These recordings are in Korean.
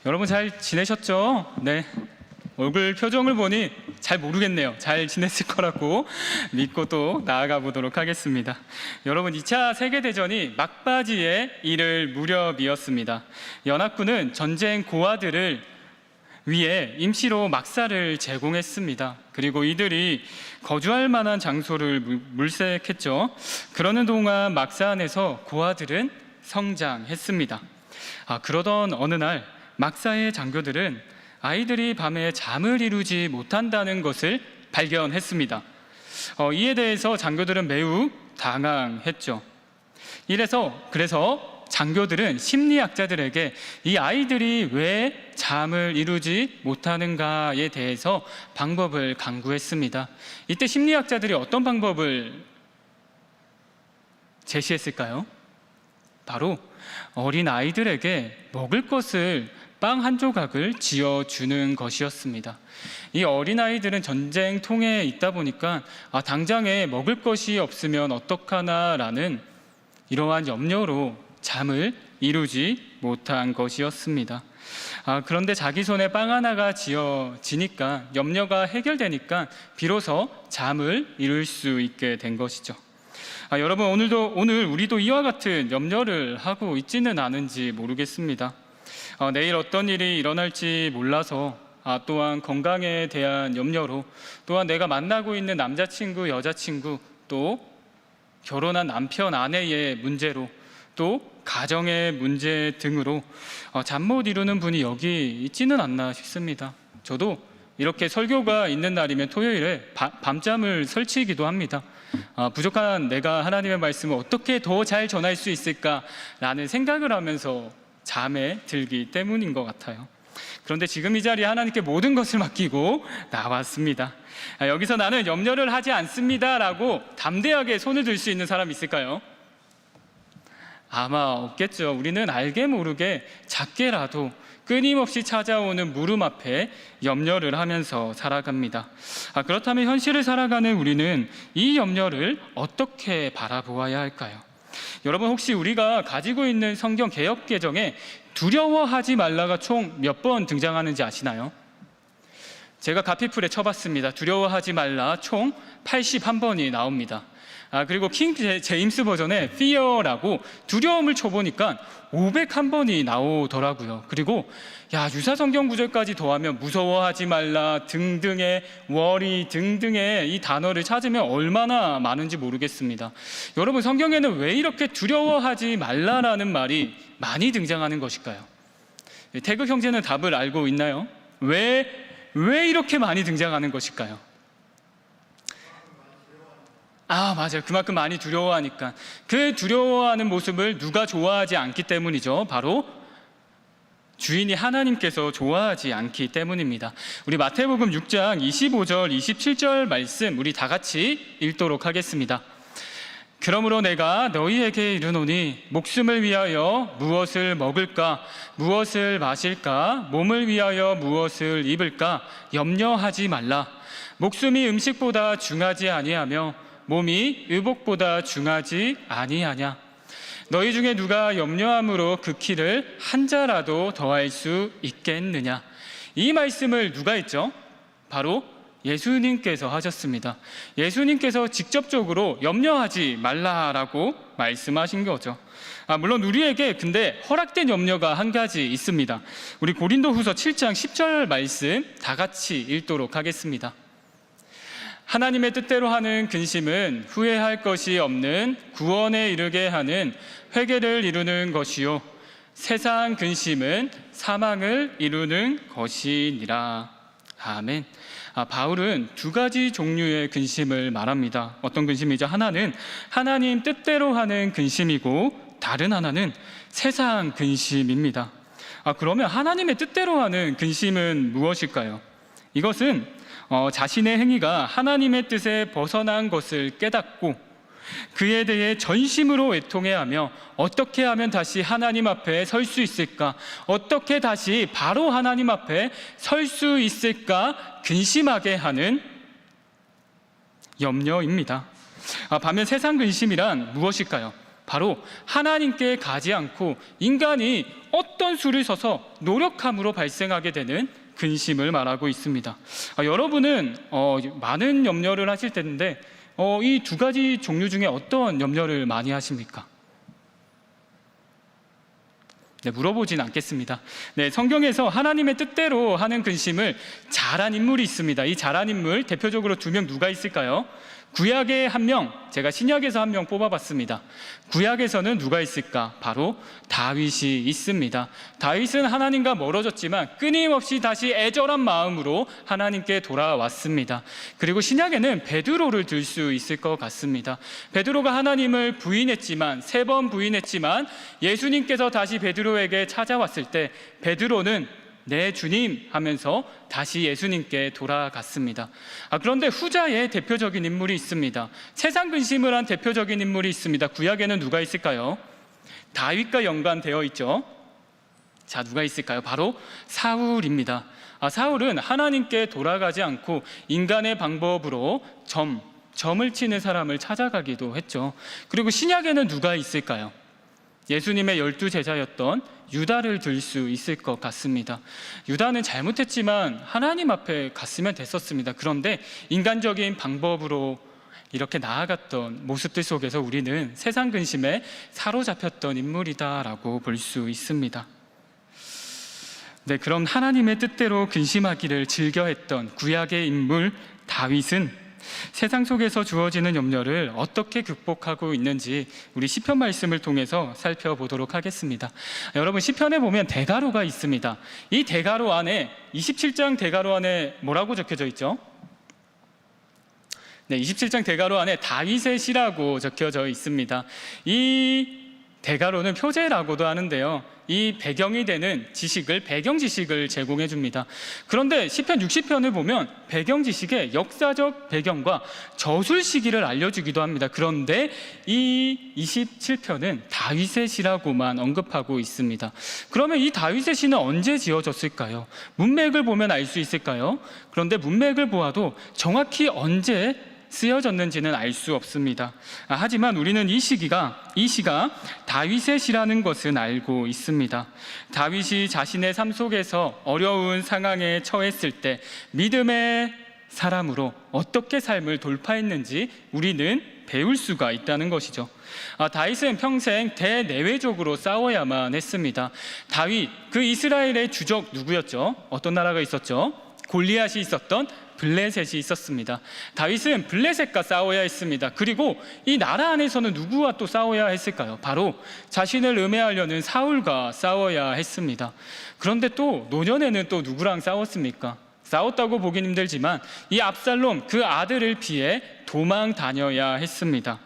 여러분 잘 지내셨죠? 네. 얼굴 표정을 보니 잘 모르겠네요. 잘 지냈을 거라고 믿고 또 나아가 보도록 하겠습니다. 여러분, 2차 세계대전이 막바지에 이를 무렵이었습니다. 연합군은 전쟁 고아들을 위해 임시로 막사를 제공했습니다. 그리고 이들이 거주할 만한 장소를 물색했죠. 그러는 동안 막사 안에서 고아들은 성장했습니다. 그러던 어느 날 막사의 장교들은 아이들이 밤에 잠을 이루지 못한다는 것을 발견했습니다. 이에 대해서 장교들은 매우 당황했죠. 그래서 장교들은 심리학자들에게 이 아이들이 왜 잠을 이루지 못하는가에 대해서 방법을 강구했습니다. 이때 심리학자들이 어떤 방법을 제시했을까요? 바로 어린 아이들에게 먹을 것을 빵 한 조각을 쥐어주는 것이었습니다. 이 어린아이들은 전쟁통에 있다 보니까 당장에 먹을 것이 없으면 어떡하나라는 이러한 염려로 잠을 이루지 못한 것이었습니다. 그런데 자기 손에 빵 하나가 쥐어지니까, 염려가 해결되니까 비로소 잠을 이룰 수 있게 된 것이죠. 여러분, 오늘 우리도 이와 같은 염려를 하고 있지는 않은지 모르겠습니다. 내일 어떤 일이 일어날지 몰라서, 또한 건강에 대한 염려로, 또한 내가 만나고 있는 남자친구, 여자친구, 또 결혼한 남편, 아내의 문제로, 또 가정의 문제 등으로 잠 못 이루는 분이 여기 있지는 않나 싶습니다. 저도 이렇게 설교가 있는 날이면 토요일에 밤잠을 설치기도 합니다. 부족한 내가 하나님의 말씀을 어떻게 더 잘 전할 수 있을까라는 생각을 하면서 잠에 들기 때문인 것 같아요. 그런데 지금 이 자리에 하나님께 모든 것을 맡기고 나왔습니다. 여기서 나는 염려를 하지 않습니다 라고 담대하게 손을 들 수 있는 사람 있을까요? 아마 없겠죠. 우리는 알게 모르게 작게라도 끊임없이 찾아오는 물음 앞에 염려를 하면서 살아갑니다. 그렇다면 현실을 살아가는 우리는 이 염려를 어떻게 바라보아야 할까요? 여러분, 혹시 우리가 가지고 있는 성경 개역 개정에 두려워하지 말라가 총 몇 번 등장하는지 아시나요? 제가 가피풀에 쳐봤습니다. 두려워하지 말라 총 81번이 나옵니다. 그리고 킹 제임스 버전에 fear라고 두려움을 쳐보니까 501번이 나오더라고요. 그리고 유사 성경 구절까지 더하면 무서워하지 말라 등등의 worry 등등의 이 단어를 찾으면 얼마나 많은지 모르겠습니다. 여러분, 성경에는 왜 이렇게 두려워하지 말라라는 말이 많이 등장하는 것일까요? 태극 형제는 답을 알고 있나요? 왜 이렇게 많이 등장하는 것일까요? 맞아요. 그만큼 많이 두려워하니까. 그 두려워하는 모습을 누가 좋아하지 않기 때문이죠. 바로 주인이 하나님께서 좋아하지 않기 때문입니다. 우리 마태복음 6장 25절 27절 말씀 우리 다 같이 읽도록 하겠습니다. 그러므로 내가 너희에게 이르노니 목숨을 위하여 무엇을 먹을까, 무엇을 마실까, 몸을 위하여 무엇을 입을까 염려하지 말라. 목숨이 음식보다 중하지 아니하며 몸이 의복보다 중하지 아니하냐. 너희 중에 누가 염려함으로 그 키를 한 자라도 더할 수 있겠느냐. 이 말씀을 누가 했죠? 바로 예수님께서 하셨습니다. 예수님께서 직접적으로 염려하지 말라라고 말씀하신 거죠. 물론 우리에게 근데 허락된 염려가 한 가지 있습니다. 우리 고린도후서 7장 10절 말씀 다 같이 읽도록 하겠습니다. 하나님의 뜻대로 하는 근심은 후회할 것이 없는 구원에 이르게 하는 회개를 이루는 것이요 세상 근심은 사망을 이루는 것이니라. 아멘. 바울은 두 가지 종류의 근심을 말합니다. 어떤 근심이죠? 하나는 하나님 뜻대로 하는 근심이고 다른 하나는 세상 근심입니다. 그러면 하나님의 뜻대로 하는 근심은 무엇일까요? 이것은 자신의 행위가 하나님의 뜻에 벗어난 것을 깨닫고 그에 대해 전심으로 애통해하며 어떻게 하면 다시 하나님 앞에 설 수 있을까, 어떻게 다시 바로 하나님 앞에 설 수 있을까 근심하게 하는 염려입니다. 반면 세상 근심이란 무엇일까요? 바로 하나님께 가지 않고 인간이 어떤 수를 서서 노력함으로 발생하게 되는 근심을 말하고 있습니다. 여러분은 많은 염려를 하실 텐데 이 두 가지 종류 중에 어떤 염려를 많이 하십니까? 네, 물어보진 않겠습니다. 네, 성경에서 하나님의 뜻대로 하는 근심을 잘한 인물이 있습니다. 이 잘한 인물 대표적으로 2명 누가 있을까요? 구약에 1명, 제가 신약에서 1명 뽑아봤습니다. 구약에서는 누가 있을까? 바로 다윗이 있습니다. 다윗은 하나님과 멀어졌지만 끊임없이 다시 애절한 마음으로 하나님께 돌아왔습니다. 그리고 신약에는 베드로를 들 수 있을 것 같습니다. 베드로가 하나님을 부인했지만 3번 부인했지만 예수님께서 다시 베드로에게 찾아왔을 때 베드로는 네 주님 하면서 다시 예수님께 돌아갔습니다. 그런데 후자에 대표적인 인물이 있습니다. 세상 근심을 한 대표적인 인물이 있습니다. 구약에는 누가 있을까요? 다윗과 연관되어 있죠. 자, 누가 있을까요? 바로 사울입니다. 사울은 하나님께 돌아가지 않고 인간의 방법으로 점을 치는 사람을 찾아가기도 했죠. 그리고 신약에는 누가 있을까요? 예수님의 12제자였던 유다를 들 수 있을 것 같습니다. 유다는 잘못했지만 하나님 앞에 갔으면 됐었습니다. 그런데 인간적인 방법으로 이렇게 나아갔던 모습들 속에서 우리는 세상 근심에 사로잡혔던 인물이다라고 볼 수 있습니다. 네, 그럼 하나님의 뜻대로 근심하기를 즐겨했던 구약의 인물 다윗은 세상 속에서 주어지는 염려를 어떻게 극복하고 있는지 우리 시편 말씀을 통해서 살펴보도록 하겠습니다. 여러분, 시편에 보면 대가로가 있습니다. 이 대가로 안에 27장 대가로 안에 뭐라고 적혀져 있죠? 네, 27장 대가로 안에 다윗의 시라고 적혀져 있습니다. 이 대가로는 표제라고도 하는데요, 이 배경이 되는 배경 지식을 제공해 줍니다. 그런데 시편 60편을 보면 배경 지식의 역사적 배경과 저술 시기를 알려주기도 합니다. 그런데 이 27편은 다윗의 시라고만 언급하고 있습니다. 그러면 이 다윗의 시는 언제 지어졌을까요? 문맥을 보면 알 수 있을까요? 그런데 문맥을 보아도 정확히 언제 쓰여졌는지는 알 수 없습니다. 하지만 우리는 이 시가 다윗의 시라는 것은 알고 있습니다. 다윗이 자신의 삶 속에서 어려운 상황에 처했을 때 믿음의 사람으로 어떻게 삶을 돌파했는지 우리는 배울 수가 있다는 것이죠. 다윗은 평생 대내외적으로 싸워야만 했습니다. 다윗, 그 이스라엘의 주적 누구였죠? 어떤 나라가 있었죠? 골리앗이 있었던 블레셋이 있었습니다. 다윗은 블레셋과 싸워야 했습니다. 그리고 이 나라 안에서는 누구와 또 싸워야 했을까요? 바로 자신을 음해하려는 사울과 싸워야 했습니다. 그런데 또 노년에는 또 누구랑 싸웠습니까? 싸웠다고 보긴 힘들지만 이 압살롬, 그 아들을 피해 도망 다녀야 했습니다.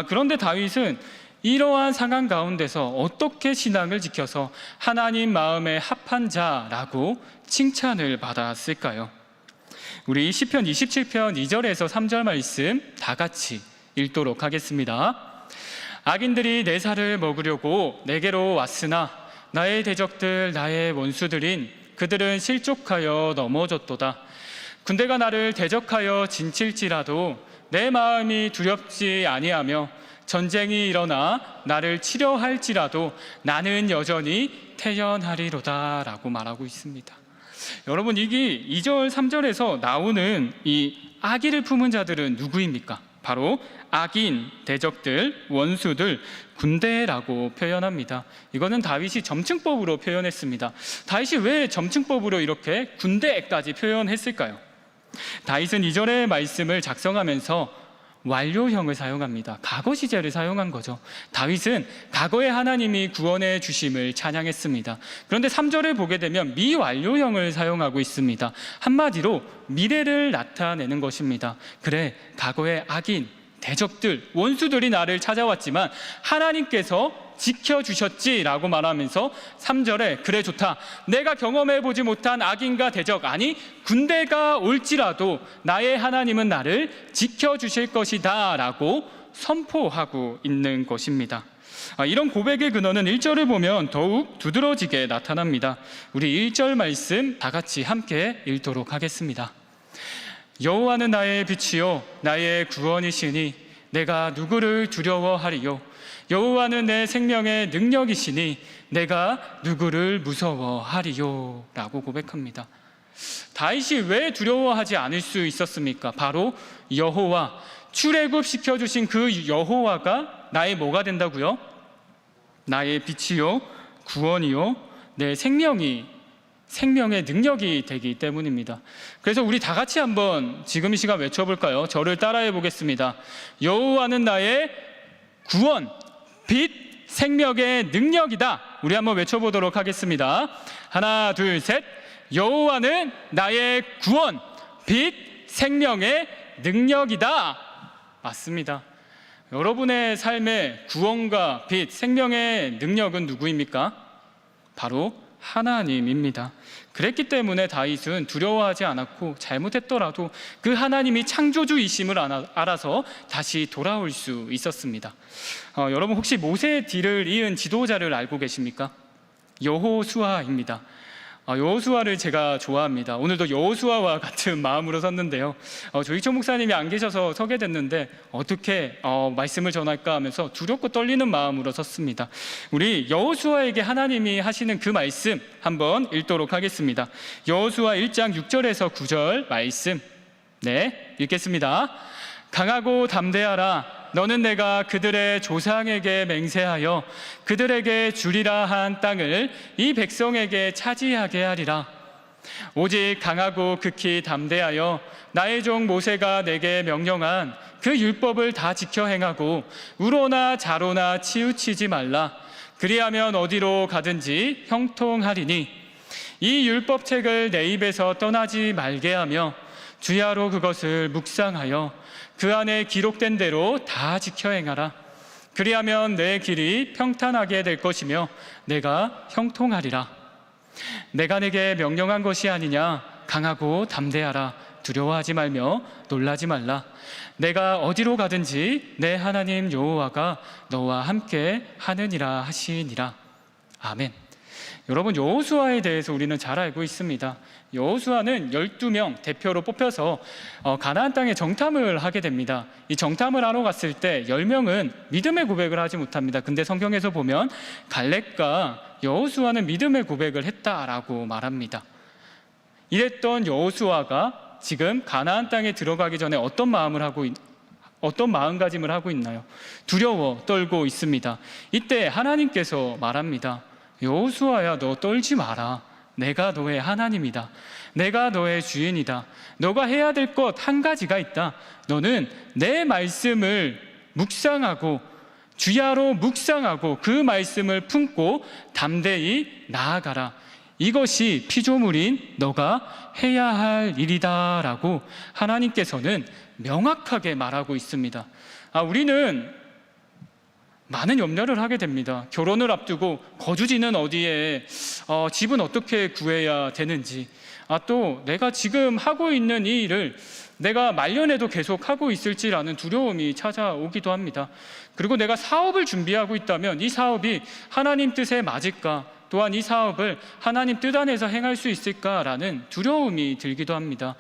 그런데 다윗은 이러한 상황 가운데서 어떻게 신앙을 지켜서 하나님 마음에 합한 자라고 칭찬을 받았을까요? 우리 시편 27편 2절에서 3절 말씀 다 같이 읽도록 하겠습니다. 악인들이 내 살을 먹으려고 내게로 왔으나 나의 대적들, 나의 원수들인 그들은 실족하여 넘어졌도다. 군대가 나를 대적하여 진칠지라도 내 마음이 두렵지 아니하며 전쟁이 일어나 나를 치려 할지라도 나는 여전히 태연하리로다 라고 말하고 있습니다. 여러분, 이게 2절 3절에서 나오는 이 악의를 품은 자들은 누구입니까? 바로 악인, 대적들, 원수들, 군대라고 표현합니다. 이거는 다윗이 점층법으로 표현했습니다. 다윗이 왜 점층법으로 이렇게 군대까지 표현했을까요? 다윗은 2절의 말씀을 작성하면서 완료형을 사용합니다. 과거 시제를 사용한 거죠. 다윗은 과거에 하나님이 구원해 주심을 찬양했습니다. 그런데 3절을 보게 되면 미완료형을 사용하고 있습니다. 한마디로 미래를 나타내는 것입니다. 그래, 과거의 악인, 대적들, 원수들이 나를 찾아왔지만 하나님께서 지켜주셨지라고 말하면서 3절에 그래 좋다, 내가 경험해보지 못한 악인과 대적, 아니 군대가 올지라도 나의 하나님은 나를 지켜주실 것이다 라고 선포하고 있는 것입니다. 이런 고백의 근원은 1절을 보면 더욱 두드러지게 나타납니다. 우리 1절 말씀 다 같이 함께 읽도록 하겠습니다. 여호와는 나의 빛이요 나의 구원이시니 내가 누구를 두려워하리요. 여호와는 내 생명의 능력이시니 내가 누구를 무서워하리요 라고 고백합니다. 다윗이 왜 두려워하지 않을 수 있었습니까? 바로 여호와, 출애굽시켜주신 그 여호와가 나의 뭐가 된다고요? 나의 빛이요, 구원이요, 내 생명의 능력이 되기 때문입니다. 그래서 우리 다 같이 한번 지금 이 시간 외쳐볼까요? 저를 따라해 보겠습니다. 여호와는 나의 구원, 빛, 생명의 능력이다. 우리 한번 외쳐보도록 하겠습니다. 하나, 둘, 셋. 여호와는 나의 구원, 빛, 생명의 능력이다. 맞습니다. 여러분의 삶의 구원과 빛, 생명의 능력은 누구입니까? 바로 하나님입니다. 그랬기 때문에 다윗은 두려워하지 않았고 잘못했더라도 그 하나님이 창조주이심을 알아서 다시 돌아올 수 있었습니다. 여러분 혹시 모세의 뒤를 이은 지도자를 알고 계십니까? 여호수아입니다. 여호수아를 제가 좋아합니다. 오늘도 여호수아와 같은 마음으로 섰는데요. 조익천 목사님이 안 계셔서 서게 됐는데 어떻게 말씀을 전할까 하면서 두렵고 떨리는 마음으로 섰습니다. 우리 여호수아에게 하나님이 하시는 그 말씀 한번 읽도록 하겠습니다. 여호수아 1장 6절에서 9절 말씀, 네, 읽겠습니다. 강하고 담대하라. 너는 내가 그들의 조상에게 맹세하여 그들에게 주리라 한 땅을 이 백성에게 차지하게 하리라. 오직 강하고 극히 담대하여 나의 종 모세가 내게 명령한 그 율법을 다 지켜 행하고 우로나 좌로나 치우치지 말라. 그리하면 어디로 가든지 형통하리니 이 율법책을 내 입에서 떠나지 말게 하며 주야로 그것을 묵상하여 그 안에 기록된 대로 다 지켜 행하라. 그리하면 내 길이 평탄하게 될 것이며 내가 형통하리라. 내가 내게 명령한 것이 아니냐. 강하고 담대하라. 두려워하지 말며 놀라지 말라. 내가 어디로 가든지 내 하나님 여호와가 너와 함께 하느니라 하시니라. 아멘. 여러분, 여호수아에 대해서 우리는 잘 알고 있습니다. 여호수아는 12명 대표로 뽑혀서 가나안 땅에 정탐을 하게 됩니다. 이 정탐을 하러 갔을 때 10명은 믿음의 고백을 하지 못합니다. 근데 성경에서 보면 갈렙과 여호수아는 믿음의 고백을 했다라고 말합니다. 이랬던 여호수아가 지금 가나안 땅에 들어가기 전에 어떤 마음가짐을 하고 있나요? 두려워 떨고 있습니다. 이때 하나님께서 말합니다. 여호수아야, 너 떨지 마라. 내가 너의 하나님이다. 내가 너의 주인이다. 너가 해야 될 것 한 가지가 있다. 너는 내 말씀을 묵상하고 주야로 묵상하고 그 말씀을 품고 담대히 나아가라. 이것이 피조물인 너가 해야 할 일이다 라고 하나님께서는 명확하게 말하고 있습니다. 우리는 많은 염려를 하게 됩니다. 결혼을 앞두고 거주지는 어디에, 집은 어떻게 구해야 되는지, 또 내가 지금 하고 있는 이 일을 내가 말년에도 계속 하고 있을지라는 두려움이 찾아오기도 합니다. 그리고 내가 사업을 준비하고 있다면 이 사업이 하나님 뜻에 맞을까? 또한 이 사업을 하나님 뜻 안에서 행할 수 있을까라는 두려움이 들기도 합니다.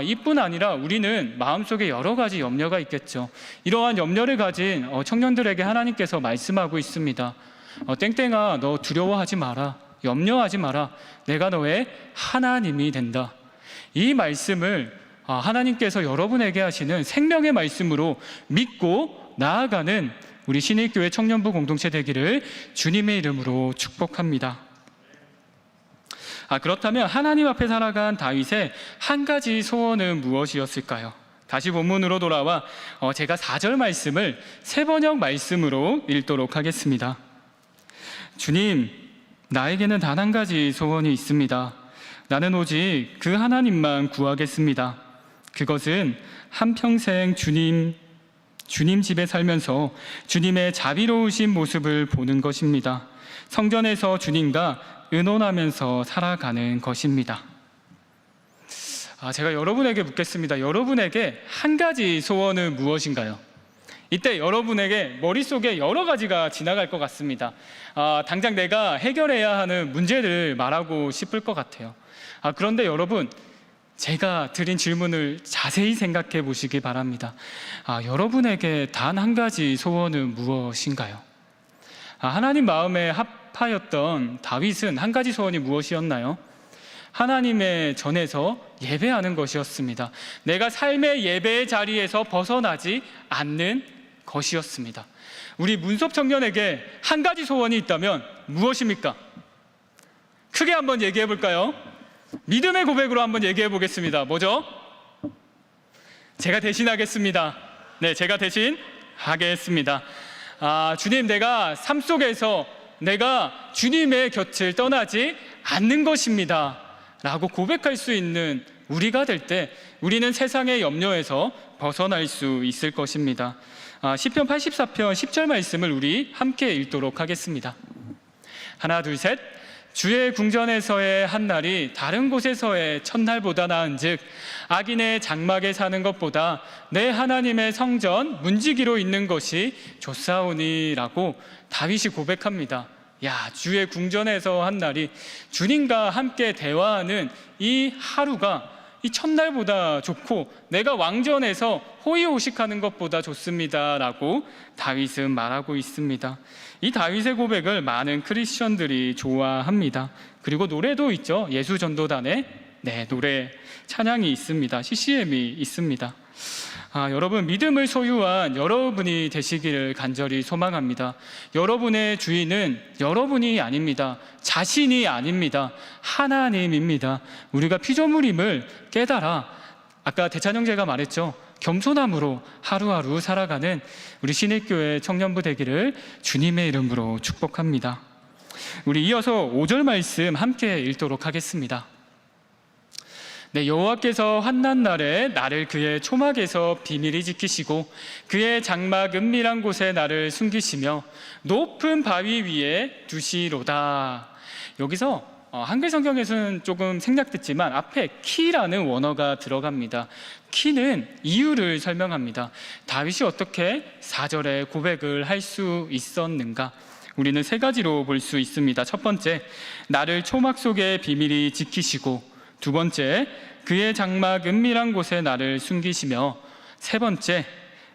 이뿐 아니라 우리는 마음속에 여러 가지 염려가 있겠죠. 이러한 염려를 가진 청년들에게 하나님께서 말씀하고 있습니다. 땡땡아, 너 두려워하지 마라. 염려하지 마라. 내가 너의 하나님이 된다. 이 말씀을 하나님께서 여러분에게 하시는 생명의 말씀으로 믿고 나아가는 우리 신일교회 청년부 공동체 되기를 주님의 이름으로 축복합니다. 그렇다면 하나님 앞에 살아간 다윗의 한 가지 소원은 무엇이었을까요? 다시 본문으로 돌아와 제가 4절 말씀을 새번역 말씀으로 읽도록 하겠습니다. 주님, 나에게는 단 한 가지 소원이 있습니다. 나는 오직 그 하나님만 구하겠습니다. 그것은 한평생 주님 집에 살면서 주님의 자비로우신 모습을 보는 것입니다. 성전에서 주님과 의논하면서 살아가는 것입니다. 제가 여러분에게 묻겠습니다. 여러분에게 한 가지 소원은 무엇인가요? 이때 여러분에게 머릿속에 여러 가지가 지나갈 것 같습니다. 당장 내가 해결해야 하는 문제를 말하고 싶을 것 같아요. 그런데 여러분, 제가 드린 질문을 자세히 생각해 보시기 바랍니다. 여러분에게 단 한 가지 소원은 무엇인가요? 하나님 마음에 합하였던 다윗은 한 가지 소원이 무엇이었나요? 하나님의 전에서 예배하는 것이었습니다. 내가 삶의 예배의 자리에서 벗어나지 않는 것이었습니다. 우리 문섭 청년에게 한 가지 소원이 있다면 무엇입니까? 크게 한번 얘기해 볼까요? 믿음의 고백으로 한번 얘기해 보겠습니다. 뭐죠? 제가 대신하겠습니다. 네, 제가 대신 하겠습니다. 주님, 내가 삶 속에서 내가 주님의 곁을 떠나지 않는 것입니다 라고 고백할 수 있는 우리가 될 때 우리는 세상의 염려에서 벗어날 수 있을 것입니다. 시편 84편 10절 말씀을 우리 함께 읽도록 하겠습니다. 하나, 둘, 셋. 주의 궁전에서의 한 날이 다른 곳에서의 첫날보다 나은즉 악인의 장막에 사는 것보다 내 하나님의 성전 문지기로 있는 것이 좋사오니라고 다윗이 고백합니다. 주의 궁전에서 한 날이, 주님과 함께 대화하는 이 하루가 이 첫날보다 좋고 내가 왕전에서 호의호식하는 것보다 좋습니다 라고 다윗은 말하고 있습니다. 이 다윗의 고백을 많은 크리스천들이 좋아합니다. 그리고 노래도 있죠. 예수전도단에 노래 찬양이 있습니다. CCM이 있습니다. 여러분, 믿음을 소유한 여러분이 되시기를 간절히 소망합니다. 여러분의 주인은 여러분이 아닙니다. 자신이 아닙니다. 하나님입니다. 우리가 피조물임을 깨달아 아까 대찬 형제가 말했죠. 겸손함으로 하루하루 살아가는 우리 신일교회 청년부 되기를 주님의 이름으로 축복합니다. 우리 이어서 5절 말씀 함께 읽도록 하겠습니다. 여호와께서 환난 날에 나를 그의 초막에서 비밀히 지키시고 그의 장막 은밀한 곳에 나를 숨기시며 높은 바위 위에 두시로다. 여기서 한글 성경에서는 조금 생략됐지만 앞에 키라는 원어가 들어갑니다. 키는 이유를 설명합니다. 다윗이 어떻게 4절에 고백을 할 수 있었는가? 우리는 3가지로 볼 수 있습니다. 첫 번째, 나를 초막 속에 비밀히 지키시고, 두 번째, 그의 장막 은밀한 곳에 나를 숨기시며, 세 번째,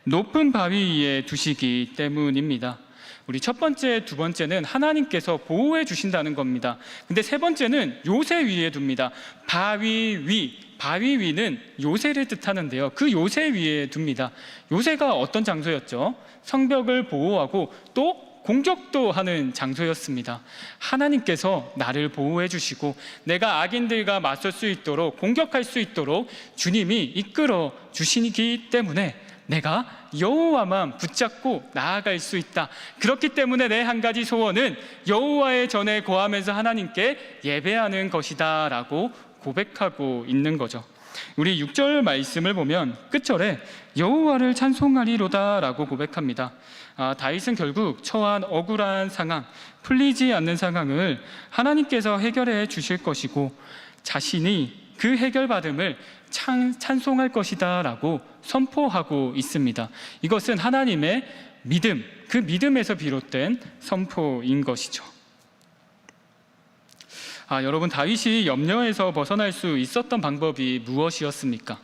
높은 바위 위에 두시기 때문입니다. 우리 첫 번째, 두 번째는 하나님께서 보호해 주신다는 겁니다. 근데 세 번째는 요새 위에 둡니다. 바위 위는 요새를 뜻하는데요, 그 요새 위에 둡니다. 요새가 어떤 장소였죠? 성벽을 보호하고 또 공격도 하는 장소였습니다. 하나님께서 나를 보호해 주시고 내가 악인들과 맞설 수 있도록, 공격할 수 있도록 주님이 이끌어 주시기 때문에 내가 여호와만 붙잡고 나아갈 수 있다. 그렇기 때문에 내 한 가지 소원은 여호와의 전에 거하면서 하나님께 예배하는 것이다 라고 고백하고 있는 거죠. 우리 6절 말씀을 보면 끝절에 여호와를 찬송하리로다 라고 고백합니다. 다윗은 결국 처한 억울한 상황, 풀리지 않는 상황을 하나님께서 해결해 주실 것이고 자신이 그 해결받음을 찬송할 것이다 라고 선포하고 있습니다. 이것은 하나님의 믿음, 그 믿음에서 비롯된 선포인 것이죠. 여러분, 다윗이 염려에서 벗어날 수 있었던 방법이 무엇이었습니까?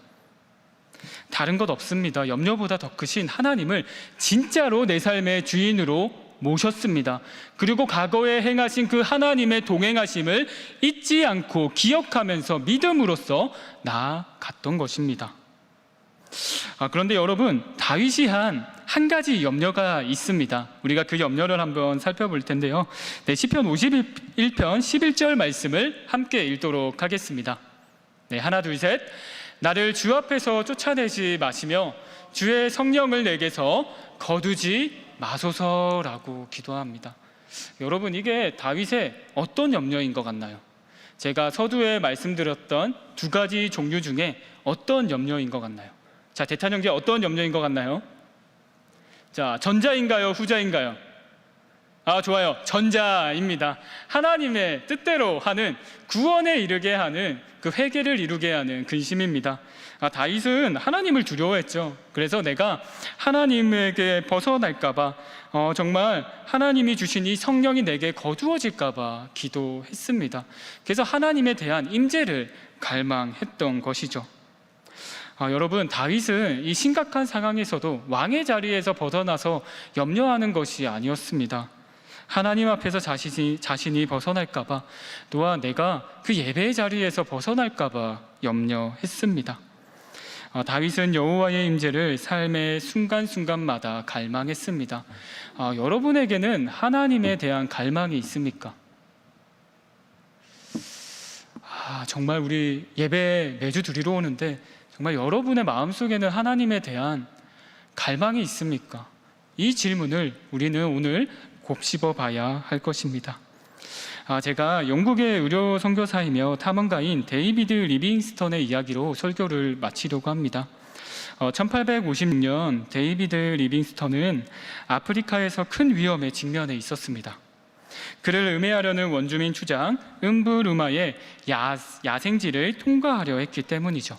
다른 것 없습니다. 염려보다 더 크신 하나님을 진짜로 내 삶의 주인으로 모셨습니다. 그리고 과거에 행하신 그 하나님의 동행하심을 잊지 않고 기억하면서 믿음으로써 나아갔던 것입니다. 그런데 여러분, 다윗이 한 가지 염려가 있습니다. 우리가 그 염려를 한번 살펴볼 텐데요. 시편 51편 11절 말씀을 함께 읽도록 하겠습니다. 하나, 둘, 셋. 나를 주 앞에서 쫓아내지 마시며 주의 성령을 내게서 거두지 마소서라고 기도합니다. 여러분, 이게 다윗의 어떤 염려인 것 같나요? 제가 서두에 말씀드렸던 2가지 종류 중에 어떤 염려인 것 같나요? 자, 대찬 형제, 어떤 염려인 것 같나요? 자, 전자인가요? 후자인가요? 좋아요. 전자입니다. 하나님의 뜻대로 하는, 구원에 이르게 하는, 그 회개를 이루게 하는 근심입니다. 다윗은 하나님을 두려워했죠. 그래서 내가 하나님에게 벗어날까봐, 정말 하나님이 주신 이 성령이 내게 거두어질까봐 기도했습니다. 그래서 하나님에 대한 임재를 갈망했던 것이죠. 여러분, 다윗은 이 심각한 상황에서도 왕의 자리에서 벗어나서 염려하는 것이 아니었습니다. 하나님 앞에서 자신이 벗어날까봐, 또한 내가 그 예배의 자리에서 벗어날까봐 염려했습니다. 다윗은 여호와의 임재를 삶의 순간순간마다 갈망했습니다. 여러분에게는 하나님에 대한 갈망이 있습니까? 정말 우리 예배 매주 드리러 오는데 정말 여러분의 마음속에는 하나님에 대한 갈망이 있습니까? 이 질문을 우리는 오늘 곱씹어 봐야 할 것입니다. 제가 영국의 의료 선교사이며 탐험가인 데이비드 리빙스턴의 이야기로 설교를 마치려고 합니다. 1856년 데이비드 리빙스턴은 아프리카에서 큰 위험에 직면해 있었습니다. 그를 음해하려는 원주민 추장 음부르마의 야생지를 통과하려 했기 때문이죠.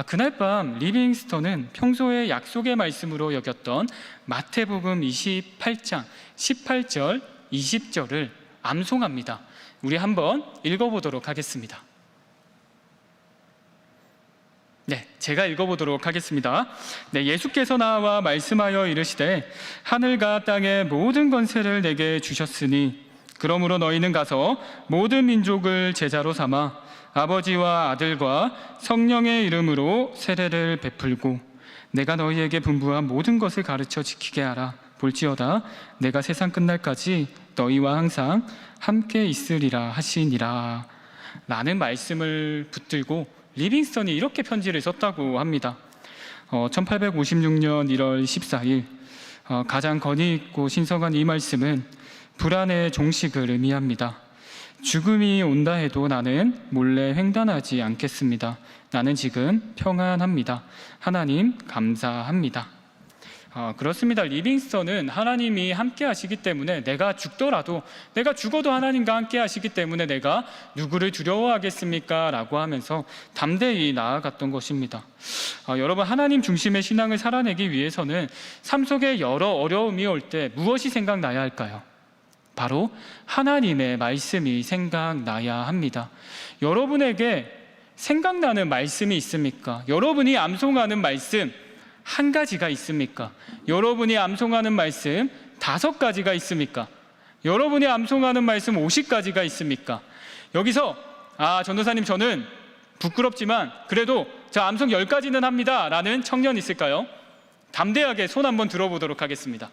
그날 밤 리빙스턴은 평소에 약속의 말씀으로 여겼던 마태복음 28장 18절 20절을 암송합니다. 우리 한번 읽어보도록 하겠습니다. 네, 제가 읽어보도록 하겠습니다. 네, 예수께서 나와 말씀하여 이르시되 하늘과 땅의 모든 권세를 내게 주셨으니 그러므로 너희는 가서 모든 민족을 제자로 삼아 아버지와 아들과 성령의 이름으로 세례를 베풀고 내가 너희에게 분부한 모든 것을 가르쳐 지키게 하라. 볼지어다 내가 세상 끝날까지 너희와 항상 함께 있으리라 하시니라 라는 말씀을 붙들고 리빙스턴이 이렇게 편지를 썼다고 합니다. 1856년 1월 14일 가장 권위 있고 신성한 이 말씀은 불안의 종식을 의미합니다. 죽음이 온다 해도 나는 몰래 횡단하지 않겠습니다. 나는 지금 평안합니다. 하나님 감사합니다. 그렇습니다. 리빙스턴은 하나님이 함께 하시기 때문에 내가 죽더라도, 내가 죽어도 하나님과 함께 하시기 때문에 내가 누구를 두려워하겠습니까? 라고 하면서 담대히 나아갔던 것입니다. 여러분, 하나님 중심의 신앙을 살아내기 위해서는 삶 속에 여러 어려움이 올 때 무엇이 생각나야 할까요? 바로 하나님의 말씀이 생각나야 합니다. 여러분에게 생각나는 말씀이 있습니까? 여러분이 암송하는 말씀 한 가지가 있습니까? 여러분이 암송하는 말씀 5가지가 있습니까? 여러분이 암송하는 말씀 50가지가 있습니까? 여기서 전도사님 저는 부끄럽지만 그래도 저 암송 10가지는 합니다 라는 청년 있을까요? 담대하게 손 한번 들어보도록 하겠습니다.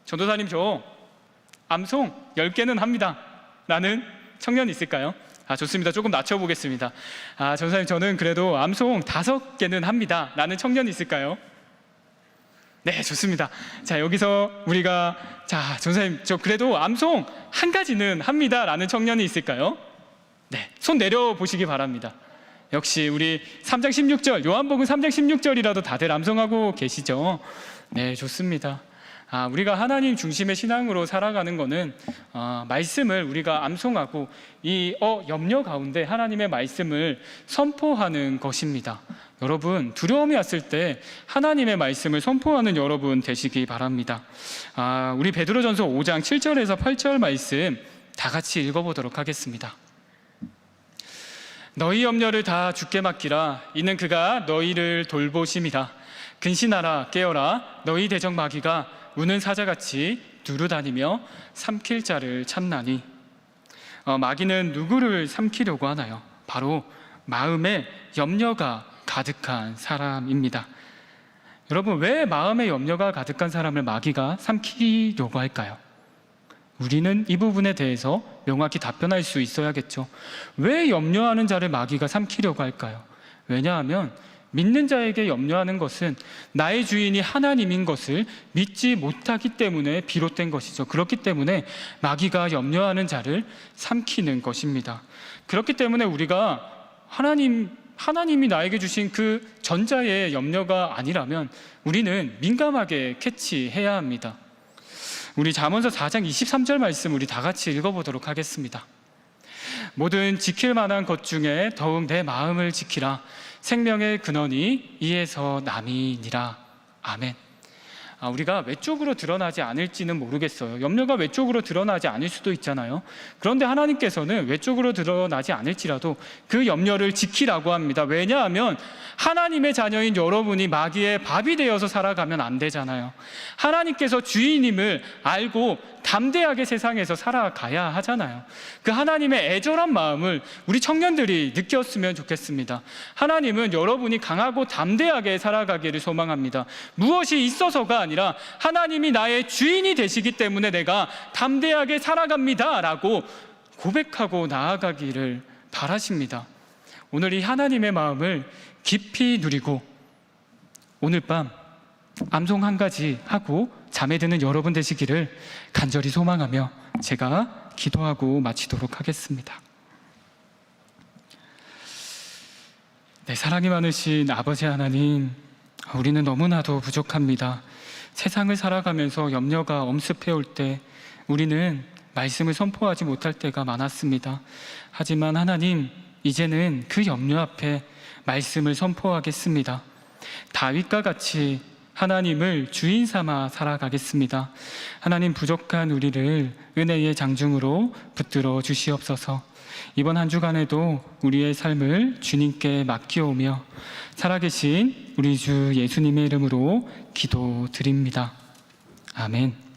전도사님 저 암송 10개는 합니다 라는 청년 있을까요? 좋습니다. 조금 낮춰보겠습니다. 전도사님 저는 그래도 암송 5개는 합니다 라는 청년 있을까요? 네, 좋습니다. 자, 여기서 우리가 전도사님 저 그래도 암송 1가지는 합니다 라는 청년이 있을까요? 네, 손 내려보시기 바랍니다. 역시 우리 3장 16절 요한복음 3장 16절이라도 다들 암송하고 계시죠? 네, 좋습니다. 우리가 하나님 중심의 신앙으로 살아가는 것은 말씀을 우리가 암송하고 이 염려 가운데 하나님의 말씀을 선포하는 것입니다. 여러분, 두려움이 왔을 때 하나님의 말씀을 선포하는 여러분 되시기 바랍니다. 우리 베드로전서 5장 7절에서 8절 말씀 다 같이 읽어보도록 하겠습니다. 너희 염려를 다 주께 맡기라. 이는 그가 너희를 돌보심이라. 근신하라, 깨어라. 너희 대적 마귀가 우는 사자같이 두루다니며 삼킬 자를 찾나니. 마귀는 누구를 삼키려고 하나요? 바로 마음에 염려가 가득한 사람입니다. 여러분, 왜 마음에 염려가 가득한 사람을 마귀가 삼키려고 할까요? 우리는 이 부분에 대해서 명확히 답변할 수 있어야겠죠. 왜 염려하는 자를 마귀가 삼키려고 할까요? 왜냐하면 믿는 자에게 염려하는 것은 나의 주인이 하나님인 것을 믿지 못하기 때문에 비롯된 것이죠. 그렇기 때문에 마귀가 염려하는 자를 삼키는 것입니다. 그렇기 때문에 우리가 하나님이 나에게 주신 그 전자의 염려가 아니라면 우리는 민감하게 캐치해야 합니다. 우리 잠언서 4장 23절 말씀 우리 다 같이 읽어보도록 하겠습니다. 모든 지킬 만한 것 중에 더욱 내 마음을 지키라. 생명의 근원이 이에서 남이니라. 아멘. 우리가 외적으로 드러나지 않을지는 모르겠어요. 염려가 외적으로 드러나지 않을 수도 있잖아요. 그런데 하나님께서는 외적으로 드러나지 않을지라도 그 염려를 지키라고 합니다. 왜냐하면 하나님의 자녀인 여러분이 마귀의 밥이 되어서 살아가면 안 되잖아요. 하나님께서 주인임을 알고 담대하게 세상에서 살아가야 하잖아요. 그 하나님의 애절한 마음을 우리 청년들이 느꼈으면 좋겠습니다. 하나님은 여러분이 강하고 담대하게 살아가기를 소망합니다. 무엇이 있어서가 아니라 하나님이 나의 주인이 되시기 때문에 내가 담대하게 살아갑니다 라고 고백하고 나아가기를 바라십니다. 오늘 이 하나님의 마음을 깊이 누리고 오늘 밤 암송 한 가지 하고 잠에 드는 여러분 되시기를 간절히 소망하며 제가 기도하고 마치도록 하겠습니다. 네, 사랑이 많으신 아버지 하나님, 우리는 너무나도 부족합니다. 세상을 살아가면서 염려가 엄습해올 때 우리는 말씀을 선포하지 못할 때가 많았습니다. 하지만 하나님, 이제는 그 염려 앞에 말씀을 선포하겠습니다. 다윗과 같이 하나님을 주인 삼아 살아가겠습니다. 하나님, 부족한 우리를 은혜의 장중으로 붙들어 주시옵소서. 이번 한 주간에도 우리의 삶을 주님께 맡기오며 살아계신 우리 주 예수님의 이름으로 기도드립니다. 아멘.